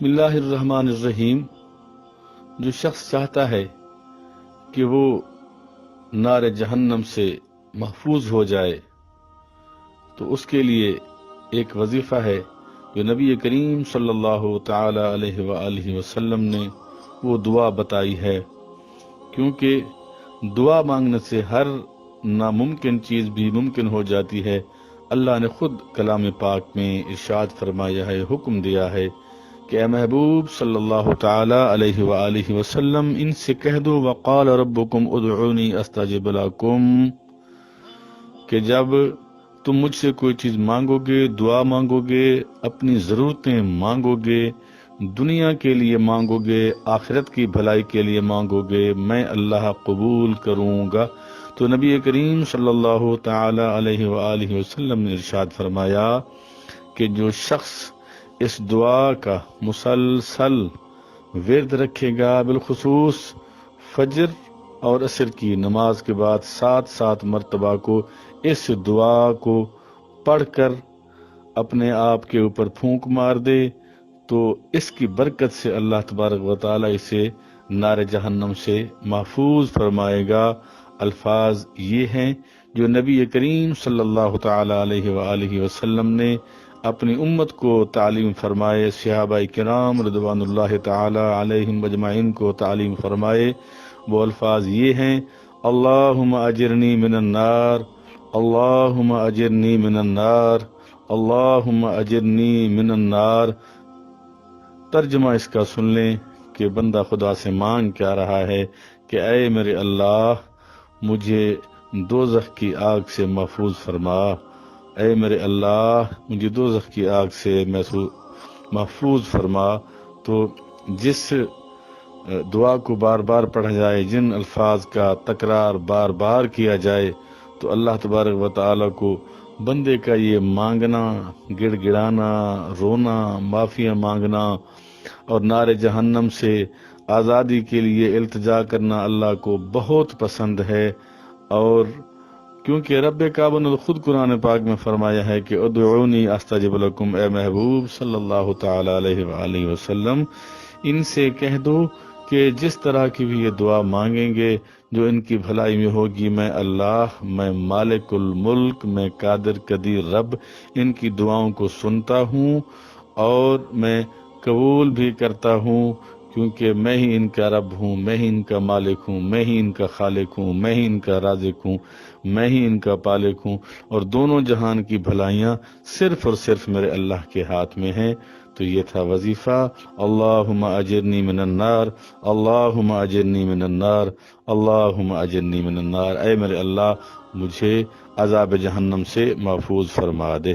بسم اللہ الرحمن الرحیم۔ جو شخص چاہتا ہے کہ وہ نار جہنم سے محفوظ ہو جائے تو اس کے لیے ایک وظیفہ ہے جو نبی کریم صلی اللہ تعالی علیہ وآلہ وسلم نے وہ دعا بتائی ہے، کیونکہ دعا مانگنے سے ہر ناممکن چیز بھی ممکن ہو جاتی ہے۔ اللہ نے خود کلام پاک میں ارشاد فرمایا ہے، حکم دیا ہے کہ اے محبوب صلی اللہ تعالی علیہ وآلہ وسلم ان سے کہہ دو وقال ربکم ادعونی استجب لکم، کہ جب تم مجھ سے کوئی چیز مانگو گے، دعا مانگو گے، اپنی ضرورتیں مانگو گے، دنیا کے لیے مانگو گے، آخرت کی بھلائی کے لیے مانگو گے، میں اللہ قبول کروں گا۔ تو نبی کریم صلی اللہ تعالی علیہ وآلہ وسلم نے ارشاد فرمایا کہ جو شخص اس دعا کا مسلسل ورد رکھے گا، بالخصوص فجر اور عصر کی نماز کے بعد 7 مرتبہ کو اس دعا کو پڑھ کر اپنے آپ کے اوپر پھونک مار دے تو اس کی برکت سے اللہ تبارک و تعالی اسے نار جہنم سے محفوظ فرمائے گا۔ الفاظ یہ ہیں جو نبی کریم صلی اللہ تعالی علیہ وآلہ وسلم نے اپنی امت کو تعلیم فرمائے، صحابہ کرام رضوان اللہ تعالی علیہم اجمعین کو تعلیم فرمائے۔ وہ الفاظ یہ ہیں: اللہم اجرنی من النار، اللہم اجرنی من النار، اللہم اجرنی من النار۔ ترجمہ اس کا سن لیں کہ بندہ خدا سے مانگ کیا رہا ہے کہ اے میرے اللہ مجھے دوزخ کی آگ سے محفوظ فرما، اے میرے اللہ مجھے دوزخ کی آگ سے محفوظ فرما۔ تو جس دعا کو بار بار پڑھا جائے، جن الفاظ کا تکرار بار بار کیا جائے، تو اللہ تبارک و تعالی کو بندے کا یہ مانگنا، گڑ گڑانا، رونا، معافیاں مانگنا اور نار جہنم سے آزادی کے لیے التجا کرنا اللہ کو بہت پسند ہے۔ اور کیونکہ رب کعبہ نے خود قرآن پاک میں فرمایا ہے کہ ادعونی استجب لکم، اے محبوب صلی اللہ تعالی علیہ وآلہ وسلم ان سے کہہ دو کہ جس طرح کی بھی یہ دعا مانگیں گے جو ان کی بھلائی میں ہوگی، میں اللہ، میں مالک الملک، میں قادر قدیر رب ان کی دعاؤں کو سنتا ہوں اور میں قبول بھی کرتا ہوں، کیونکہ میں ہی ان کا رب ہوں، میں ہی ان کا مالک ہوں، میں ہی ان کا خالق ہوں، میں ہی ان کا رازق ہوں، میں ہی ان کا پالک ہوں، اور دونوں جہان کی بھلائیاں صرف اور صرف میرے اللہ کے ہاتھ میں ہیں۔ تو یہ تھا وظیفہ، اللہم اجرنی من النار، اللہم اجرنی من النار، اللہم اجرنی من النار، اے میرے اللہ مجھے عذاب جہنم سے محفوظ فرما دے۔